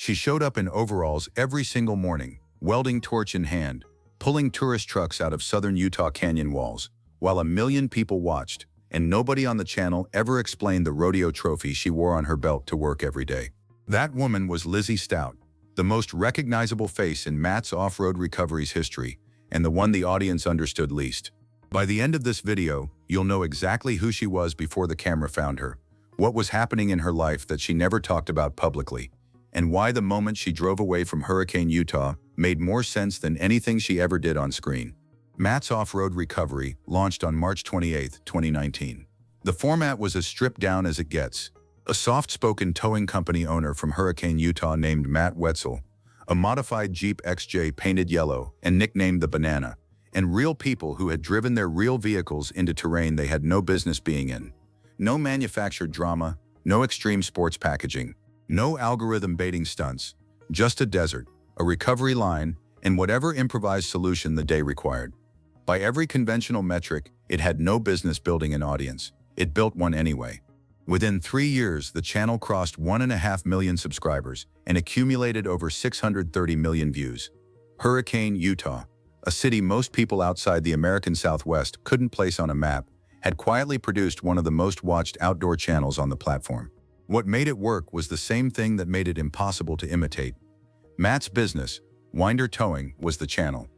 She showed up in overalls every single morning, welding torch in hand, pulling tourist trucks out of southern Utah canyon walls, while a million people watched, and nobody on the channel ever explained the rodeo trophy she wore on her belt to work every day. That woman was Lizzy Stout, the most recognizable face in Matt's off-road recovery's history, and the one the audience understood least. By the end of this video, you'll know exactly who she was before the camera found her, what was happening in her life that she never talked about publicly, and why the moment she drove away from Hurricane Utah made more sense than anything she ever did on screen. Matt's Off-Road Recovery launched on March 28, 2019. The format was as stripped down as it gets. A soft-spoken towing company owner from Hurricane Utah named Matt Wetzel, a modified Jeep XJ painted yellow and nicknamed the Banana, and real people who had driven their real vehicles into terrain they had no business being in. No manufactured drama, no extreme sports packaging, no algorithm baiting stunts, just a desert, a recovery line, and whatever improvised solution the day required. By every conventional metric, it had no business building an audience. It built one anyway. Within 3 years, the channel crossed 1.5 million subscribers and accumulated over 630 million views. Hurricane Utah, a city most people outside the American Southwest couldn't place on a map, had quietly produced one of the most watched outdoor channels on the platform. What made it work was the same thing that made it impossible to imitate. Matt's business, Winder Towing, was the channel.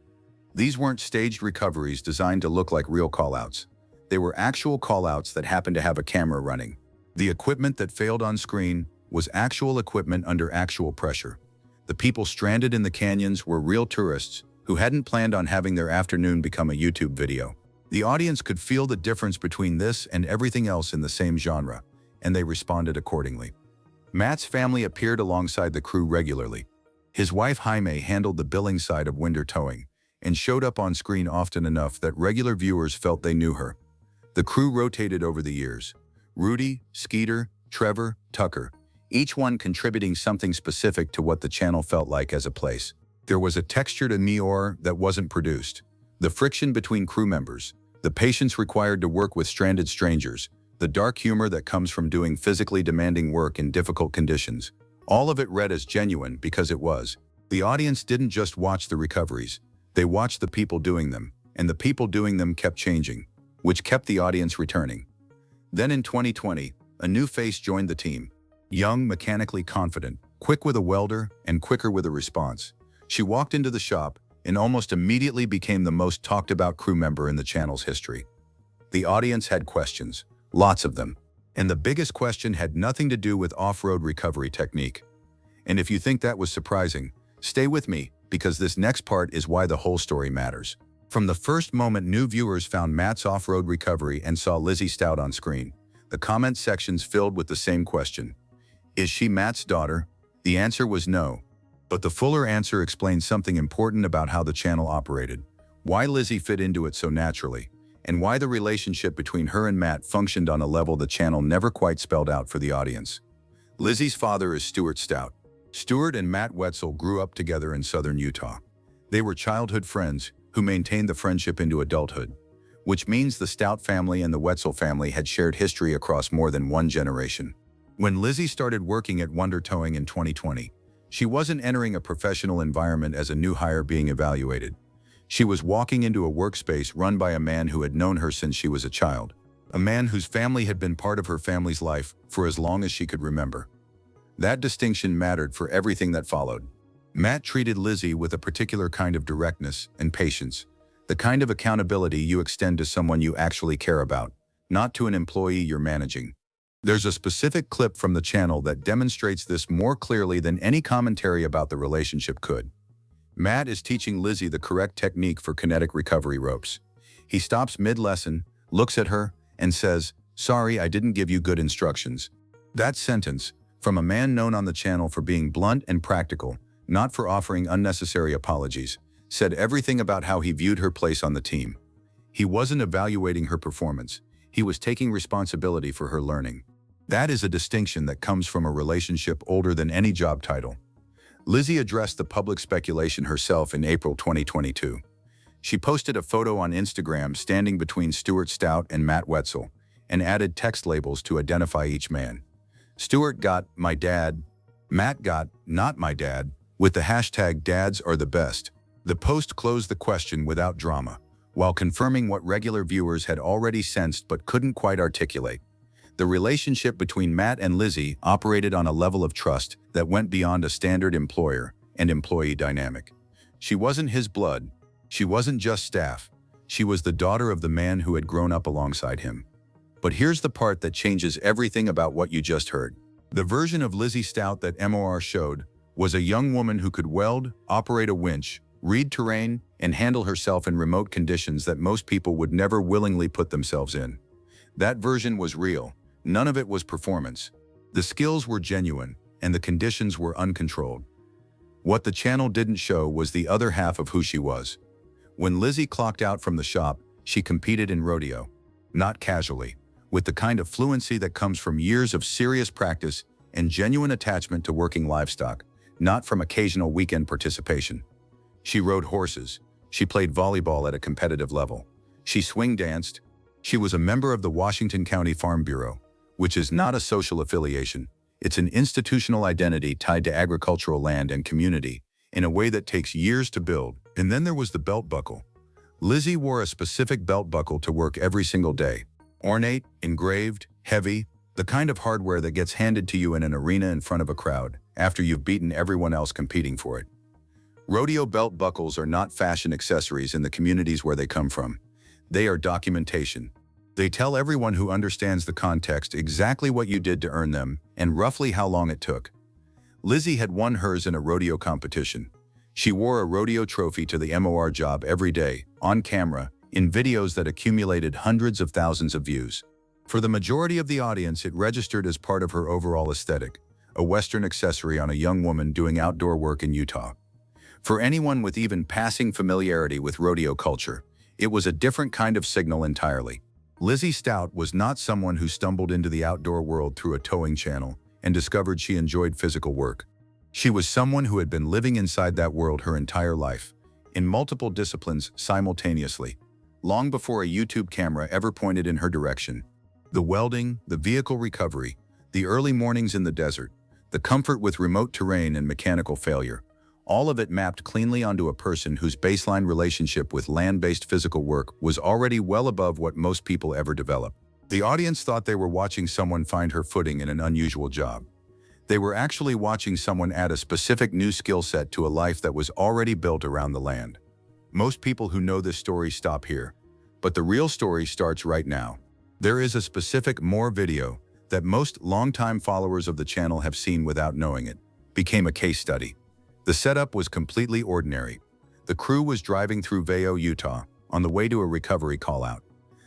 These weren't staged recoveries designed to look like real callouts. They were actual callouts that happened to have a camera running. The equipment that failed on screen was actual equipment under actual pressure. The people stranded in the canyons were real tourists who hadn't planned on having their afternoon become a YouTube video. The audience could feel the difference between this and everything else in the same genre, and they responded accordingly. Matt's family appeared alongside the crew regularly. His wife Jaime handled the billing side of Winder Towing and showed up on screen often enough that regular viewers felt they knew her. The crew rotated over the years. Rudy, Skeeter, Trevor, Tucker, each one contributing something specific to what the channel felt like as a place. There was a texture to Neor that wasn't produced. The friction between crew members, the patience required to work with stranded strangers, the dark humor that comes from doing physically demanding work in difficult conditions. All of it read as genuine because it was. The audience didn't just watch the recoveries. They watched the people doing them, and the people doing them kept changing, which kept the audience returning. Then in 2020, a new face joined the team. Young, mechanically confident, quick with a welder, and quicker with a response. She walked into the shop and almost immediately became the most talked about crew member in the channel's history. The audience had questions, lots of them. And the biggest question had nothing to do with off-road recovery technique. And if you think that was surprising, stay with me, because this next part is why the whole story matters. From the first moment new viewers found Matt's off-road recovery and saw Lizzy Stout on screen, the comment sections filled with the same question. Is she Matt's daughter? The answer was no. But the fuller answer explained something important about how the channel operated, why Lizzy fit into it so naturally, and why the relationship between her and Matt functioned on a level the channel never quite spelled out for the audience. Lizzy's father is Stuart Stout. Stuart and Matt Wetzel grew up together in southern Utah. They were childhood friends who maintained the friendship into adulthood, which means the Stout family and the Wetzel family had shared history across more than one generation. When Lizzy started working at Winder Towing in 2020, she wasn't entering a professional environment as a new hire being evaluated. She was walking into a workspace run by a man who had known her since she was a child, a man whose family had been part of her family's life for as long as she could remember. That distinction mattered for everything that followed. Matt treated Lizzy with a particular kind of directness and patience, the kind of accountability you extend to someone you actually care about, not to an employee you're managing. There's a specific clip from the channel that demonstrates this more clearly than any commentary about the relationship could. Matt is teaching Lizzy the correct technique for kinetic recovery ropes. He stops mid-lesson, looks at her, and says, "Sorry, I didn't give you good instructions." That sentence, from a man known on the channel for being blunt and practical, not for offering unnecessary apologies, said everything about how he viewed her place on the team. He wasn't evaluating her performance. He was taking responsibility for her learning. That is a distinction that comes from a relationship older than any job title. Lizzy addressed the public speculation herself in April 2022. She posted a photo on Instagram standing between Stuart Stout and Matt Wetzel and added text labels to identify each man. Stuart got "my dad," Matt got "not my dad" with the hashtag "dads are the best." The post closed the question without drama, while confirming what regular viewers had already sensed but couldn't quite articulate. The relationship between Matt and Lizzie operated on a level of trust that went beyond a standard employer and employee dynamic. She wasn't his blood. She wasn't just staff. She was the daughter of the man who had grown up alongside him. But here's the part that changes everything about what you just heard. The version of Lizzy Stout that MOR showed was a young woman who could weld, operate a winch, read terrain, and handle herself in remote conditions that most people would never willingly put themselves in. That version was real. None of it was performance. The skills were genuine, and the conditions were uncontrolled. What the channel didn't show was the other half of who she was. When Lizzie clocked out from the shop, she competed in rodeo. Not casually, with the kind of fluency that comes from years of serious practice and genuine attachment to working livestock, not from occasional weekend participation. She rode horses. She played volleyball at a competitive level. She swing danced. She was a member of the Washington County Farm Bureau, which is not a social affiliation. It's an institutional identity tied to agricultural land and community in a way that takes years to build. And then there was the belt buckle. Lizzie wore a specific belt buckle to work every single day. Ornate, engraved, heavy, the kind of hardware that gets handed to you in an arena in front of a crowd after you've beaten everyone else competing for it. Rodeo belt buckles are not fashion accessories in the communities where they come from. They are documentation. They tell everyone who understands the context exactly what you did to earn them and roughly how long it took. Lizzie had won hers in a rodeo competition. She wore a rodeo trophy to the MOR job every day, on camera, in videos that accumulated hundreds of thousands of views. For the majority of the audience, it registered as part of her overall aesthetic, a Western accessory on a young woman doing outdoor work in Utah. For anyone with even passing familiarity with rodeo culture, it was a different kind of signal entirely. Lizzy Stout was not someone who stumbled into the outdoor world through a towing channel and discovered she enjoyed physical work. She was someone who had been living inside that world her entire life, in multiple disciplines simultaneously, long before a YouTube camera ever pointed in her direction. The welding, the vehicle recovery, the early mornings in the desert, the comfort with remote terrain and mechanical failure, all of it mapped cleanly onto a person whose baseline relationship with land-based physical work was already well above what most people ever develop. The audience thought they were watching someone find her footing in an unusual job. They were actually watching someone add a specific new skill set to a life that was already built around the land. Most people who know this story stop here, but the real story starts right now. There is a specific MOR video that most longtime followers of the channel have seen without knowing it. Became a case study. The setup was completely ordinary. The crew was driving through Vail, Utah, on the way to a recovery call-out.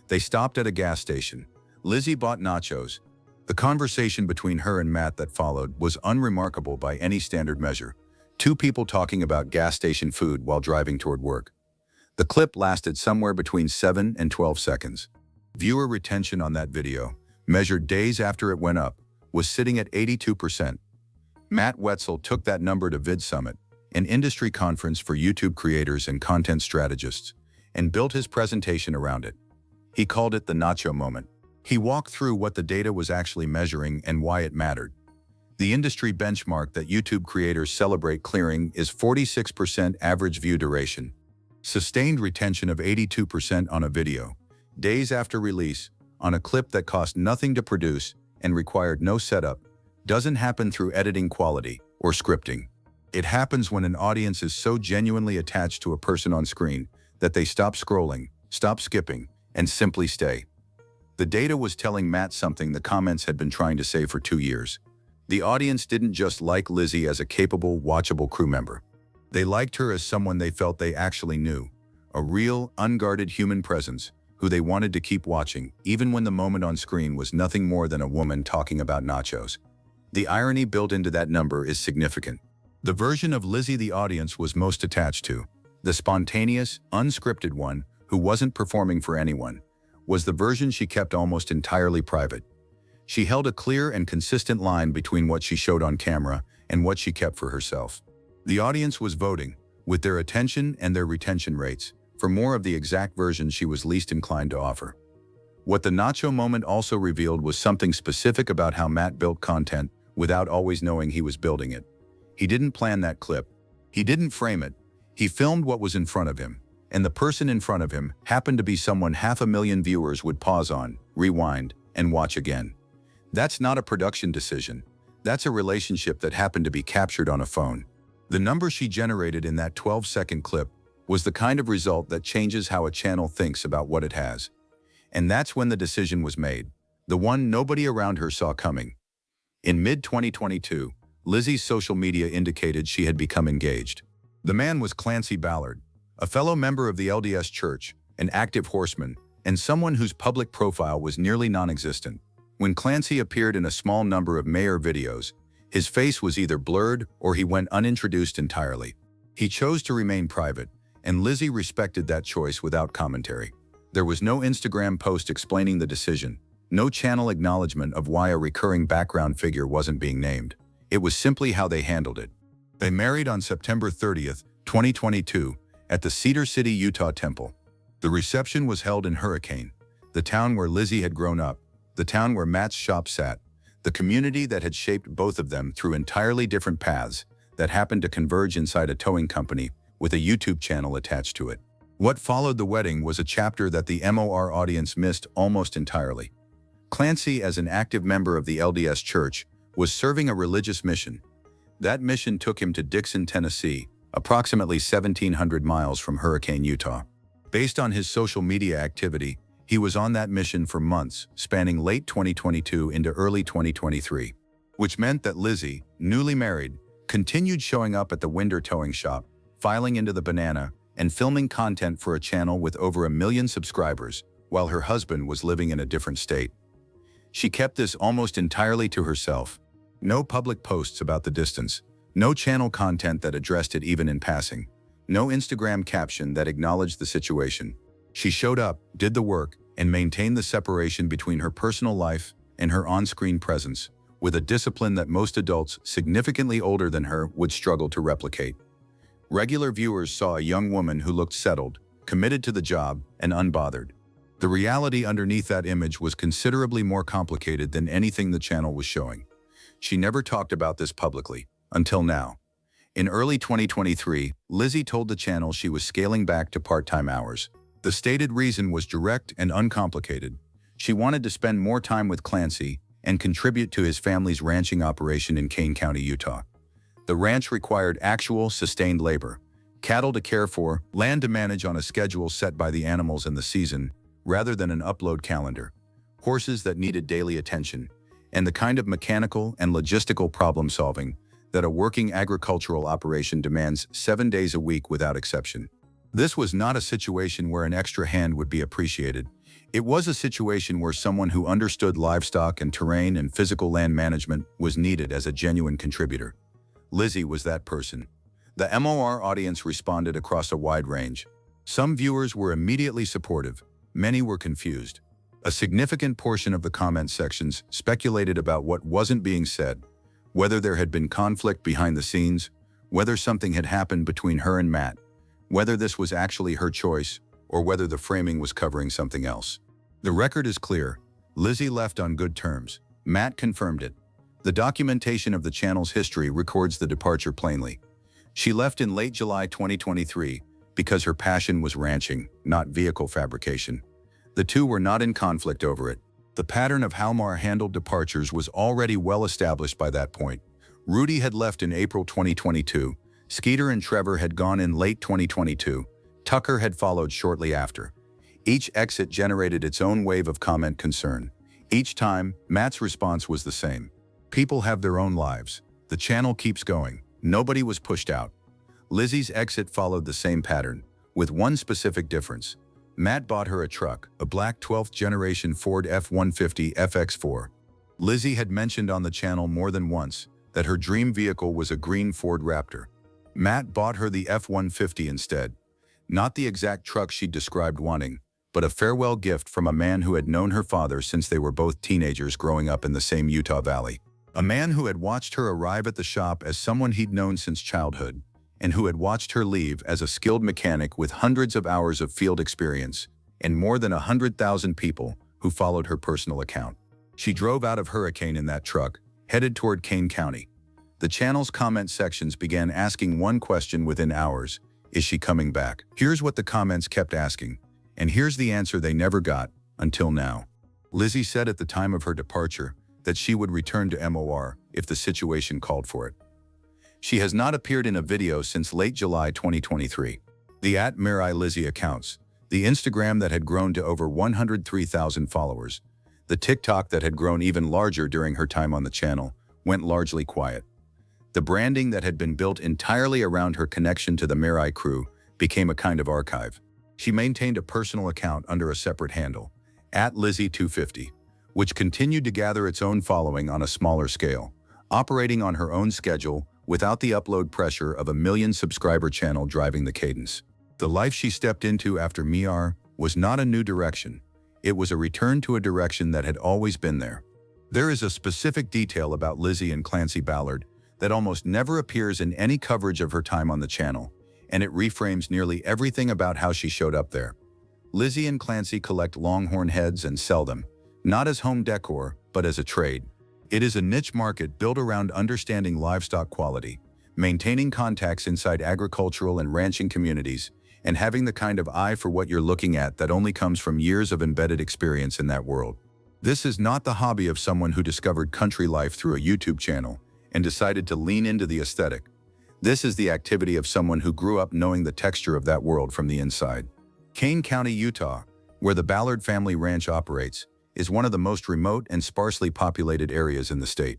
They stopped at a gas station. Lizzie bought nachos. The conversation between her and Matt that followed was unremarkable by any standard measure. Two people talking about gas station food while driving toward work. The clip lasted somewhere between 7 and 12 seconds. Viewer retention on that video, measured days after it went up, was sitting at 82%. Matt Wetzel took that number to VidSummit, an industry conference for YouTube creators and content strategists, and built his presentation around it. He called it the nacho moment. He walked through what the data was actually measuring and why it mattered. The industry benchmark that YouTube creators celebrate clearing is 46% average view duration. Sustained retention of 82% on a video, days after release, on a clip that cost nothing to produce and required no setup, doesn't happen through editing quality or scripting. It happens when an audience is so genuinely attached to a person on screen that they stop scrolling, stop skipping, and simply stay. The data was telling Matt something the comments had been trying to say for 2 years. The audience didn't just like Lizzie as a capable, watchable crew member. They liked her as someone they felt they actually knew, a real, unguarded human presence who they wanted to keep watching, even when the moment on screen was nothing more than a woman talking about nachos. The irony built into that number is significant. The version of Lizzie the audience was most attached to, the spontaneous, unscripted one who wasn't performing for anyone, was the version she kept almost entirely private. She held a clear and consistent line between what she showed on camera and what she kept for herself. The audience was voting, with their attention and their retention rates, for more of the exact version she was least inclined to offer. What the nacho moment also revealed was something specific about how Matt built content without always knowing he was building it. He didn't plan that clip. He didn't frame it. He filmed what was in front of him, and the person in front of him happened to be someone 500,000 viewers would pause on, rewind, and watch again. That's not a production decision. That's a relationship that happened to be captured on a phone. The number she generated in that 12-second clip was the kind of result that changes how a channel thinks about what it has. And that's when the decision was made, the one nobody around her saw coming. In mid-2022, Lizzy's social media indicated she had become engaged. The man was Clancy Ballard, a fellow member of the LDS Church, an active horseman, and someone whose public profile was nearly non-existent. When Clancy appeared in a small number of mayor videos, his face was either blurred or he went unintroduced entirely. He chose to remain private, and Lizzy respected that choice without commentary. There was no Instagram post explaining the decision, no channel acknowledgement of why a recurring background figure wasn't being named. It was simply how they handled it. They married on September 30th, 2022, at the Cedar City, Utah temple. The reception was held in Hurricane, the town where Lizzy had grown up, the town where Matt's shop sat, the community that had shaped both of them through entirely different paths that happened to converge inside a towing company with a YouTube channel attached to it. What followed the wedding was a chapter that the MOR audience missed almost entirely. Clancy, as an active member of the LDS Church, was serving a religious mission. That mission took him to Dixon, Tennessee, approximately 1,700 miles from Hurricane, Utah. Based on his social media activity, he was on that mission for months, spanning late 2022 into early 2023, which meant that Lizzy, newly married, continued showing up at the Winder towing shop, filing into the banana, and filming content for a channel with over 1 million subscribers, while her husband was living in a different state. She kept this almost entirely to herself. No public posts about the distance, no channel content that addressed it even in passing, no Instagram caption that acknowledged the situation. She showed up, did the work, and maintained the separation between her personal life and her on-screen presence, with a discipline that most adults significantly older than her would struggle to replicate. Regular viewers saw a young woman who looked settled, committed to the job, and unbothered. The reality underneath that image was considerably more complicated than anything the channel was showing. She never talked about this publicly, until now. In early 2023, Lizzy told the channel she was scaling back to part-time hours. The stated reason was direct and uncomplicated. She wanted to spend more time with Clancy and contribute to his family's ranching operation in Kane County, Utah. The ranch required actual, sustained labor, cattle to care for, land to manage on a schedule set by the animals and the season, rather than an upload calendar, horses that needed daily attention, and the kind of mechanical and logistical problem-solving that a working agricultural operation demands 7 days a week without exception. This was not a situation where an extra hand would be appreciated. It was a situation where someone who understood livestock and terrain and physical land management was needed as a genuine contributor. Lizzy was that person. The MOR audience responded across a wide range. Some viewers were immediately supportive. Many were confused. A significant portion of the comment sections speculated about what wasn't being said, whether there had been conflict behind the scenes, whether something had happened between her and Matt, whether this was actually her choice, or whether the framing was covering something else. The record is clear. Lizzy left on good terms. Matt confirmed it. The documentation of the channel's history records the departure plainly. She left in late July 2023 because her passion was ranching, not vehicle fabrication. The two were not in conflict over it. The pattern of how Mar handled departures was already well established by that point. Rudy had left in April 2022. Skeeter and Trevor had gone in late 2022. Tucker had followed shortly after. Each exit generated its own wave of comment concern. Each time, Matt's response was the same. People have their own lives. The channel keeps going. Nobody was pushed out. Lizzy's exit followed the same pattern, with one specific difference. Matt bought her a truck, a black 12th generation Ford F-150 FX4. Lizzy had mentioned on the channel more than once that her dream vehicle was a green Ford Raptor. Matt bought her the F-150 instead. Not the exact truck she'd described wanting, but a farewell gift from a man who had known her father since they were both teenagers growing up in the same Utah Valley. A man who had watched her arrive at the shop as someone he'd known since childhood, and who had watched her leave as a skilled mechanic with hundreds of hours of field experience and more than 100,000 people who followed her personal account. She drove out of Hurricane in that truck, headed toward Kane County. The channel's comment sections began asking one question within hours: is she coming back? Here's what the comments kept asking, and here's the answer they never got until now. Lizzie said at the time of her departure that she would return to MOR if the situation called for it. She has not appeared in a video since late July 2023. The @MariLizzie accounts, the Instagram that had grown to over 103,000 followers, the TikTok that had grown even larger during her time on the channel, went largely quiet. The branding that had been built entirely around her connection to the Mari crew became a kind of archive. She maintained a personal account under a separate handle, @Lizzy250, which continued to gather its own following on a smaller scale, operating on her own schedule without the upload pressure of a 1 million subscriber channel driving the cadence. The life she stepped into after MIR was not a new direction. It was a return to a direction that had always been there. There is a specific detail about Lizzie and Clancy Ballard that almost never appears in any coverage of her time on the channel, and it reframes nearly everything about how she showed up there. Lizzie and Clancy collect longhorn heads and sell them, not as home decor, but as a trade. It is a niche market built around understanding livestock quality, maintaining contacts inside agricultural and ranching communities, and having the kind of eye for what you're looking at that only comes from years of embedded experience in that world. This is not the hobby of someone who discovered country life through a YouTube channel and decided to lean into the aesthetic. This is the activity of someone who grew up knowing the texture of that world from the inside. Kane County, Utah, where the Ballard family ranch operates, is one of the most remote and sparsely populated areas in the state.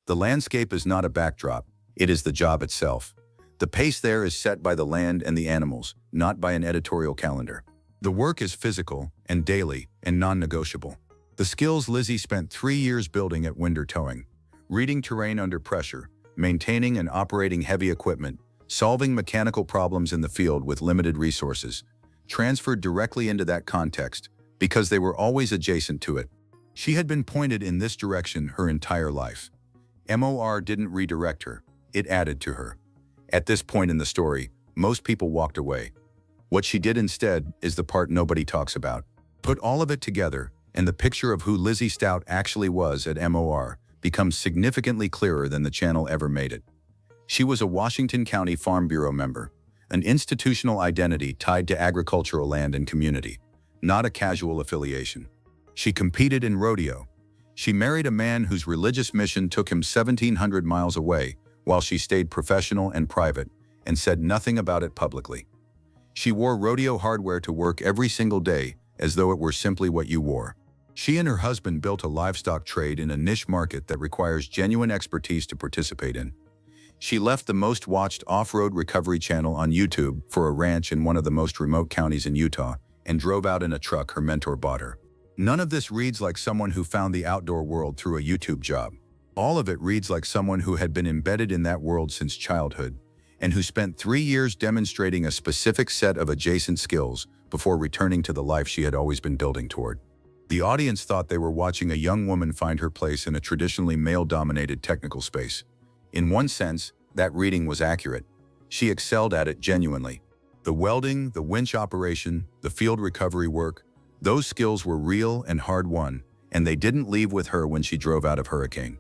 The landscape is not a backdrop, it is the job itself. The pace there is set by the land and the animals, not by an editorial calendar. The work is physical and daily and non-negotiable. The skills Lizzie spent 3 years building at Winder Towing, reading terrain under pressure, maintaining and operating heavy equipment, solving mechanical problems in the field with limited resources, transferred directly into that context because they were always adjacent to it. She had been pointed in this direction her entire life. MOR didn't redirect her, it added to her. At this point in the story, most people walked away. What she did instead is the part nobody talks about. Put all of it together, and the picture of who Lizzie Stout actually was at MOR becomes significantly clearer than the channel ever made it. She was a Washington County Farm Bureau member, an institutional identity tied to agricultural land and community, not a casual affiliation. She competed in rodeo. She married a man whose religious mission took him 1,700 miles away, while she stayed professional and private and said nothing about it publicly. She wore rodeo hardware to work every single day as though it were simply what you wore. She and her husband built a livestock trade in a niche market that requires genuine expertise to participate in. She left the most watched off-road recovery channel on YouTube for a ranch in one of the most remote counties in Utah and drove out in a truck her mentor bought her. None of this reads like someone who found the outdoor world through a YouTube job. All of it reads like someone who had been embedded in that world since childhood and who spent 3 years demonstrating a specific set of adjacent skills before returning to the life she had always been building toward. The audience thought they were watching a young woman find her place in a traditionally male-dominated technical space. In one sense, that reading was accurate. She excelled at it genuinely. The welding, the winch operation, the field recovery work, those skills were real and hard-won, and they didn't leave with her when she drove out of Hurricane.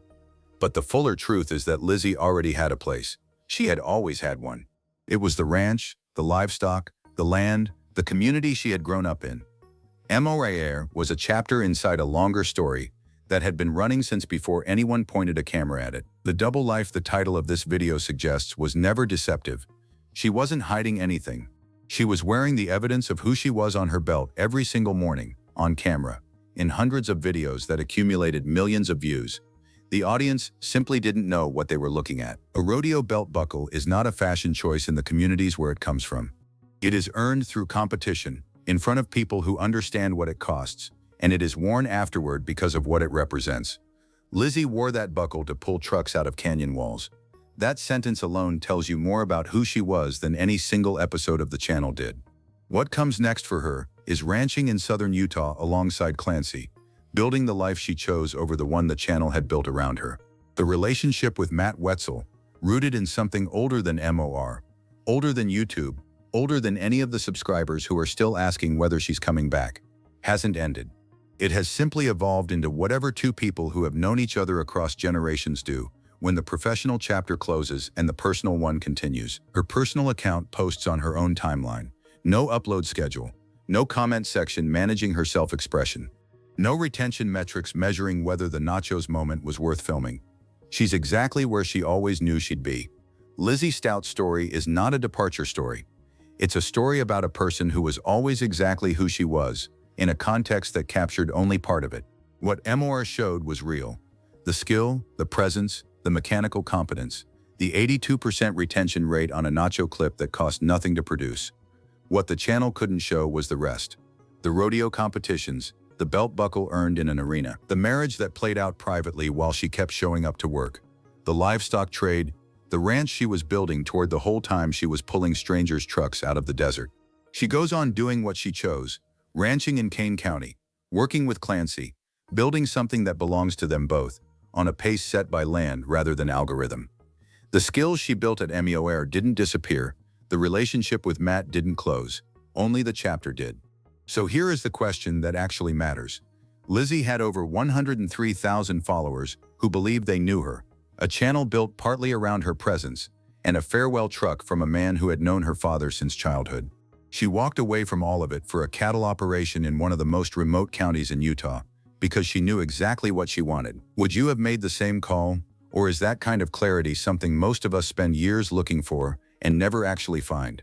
But the fuller truth is that Lizzie already had a place. She had always had one. It was the ranch, the livestock, the land, the community she had grown up in. MOR was a chapter inside a longer story that had been running since before anyone pointed a camera at it. The double life the title of this video suggests was never deceptive. She wasn't hiding anything. She was wearing the evidence of who she was on her belt every single morning, on camera, in hundreds of videos that accumulated millions of views. The audience simply didn't know what they were looking at. A rodeo belt buckle is not a fashion choice in the communities where it comes from. It is earned through competition, in front of people who understand what it costs, and it is worn afterward because of what it represents. Lizzie wore that buckle to pull trucks out of canyon walls. That sentence alone tells you more about who she was than any single episode of the channel did. What comes next for her is ranching in southern Utah alongside Clancy, building the life she chose over the one the channel had built around her. The relationship with Matt Wetzel, rooted in something older than MOR, older than YouTube, older than any of the subscribers who are still asking whether she's coming back, hasn't ended. It has simply evolved into whatever two people who have known each other across generations do. When the professional chapter closes and the personal one continues, her personal account posts on her own timeline. No upload schedule. No comment section managing her self-expression. No retention metrics measuring whether the nachos moment was worth filming. She's exactly where she always knew she'd be. Lizzie Stout's story is not a departure story. It's a story about a person who was always exactly who she was, in a context that captured only part of it. What MOR showed was real. The skill, the presence, the mechanical competence, the 82% retention rate on a nacho clip that cost nothing to produce. What the channel couldn't show was the rest. The rodeo competitions, the belt buckle earned in an arena, the marriage that played out privately while she kept showing up to work, the livestock trade, the ranch she was building toward the whole time she was pulling strangers' trucks out of the desert. She goes on doing what she chose, ranching in Kane County, working with Clancy, building something that belongs to them both, on a pace set by land rather than algorithm. The skills she built at MOR didn't disappear. The relationship with Matt didn't close. Only the chapter did. So here is the question that actually matters. Lizzie had over 103,000 followers who believed they knew her, a channel built partly around her presence, and a farewell truck from a man who had known her father since childhood. She walked away from all of it for a cattle operation in one of the most remote counties in Utah, because she knew exactly what she wanted. Would you have made the same call? Or is that kind of clarity something most of us spend years looking for and never actually find?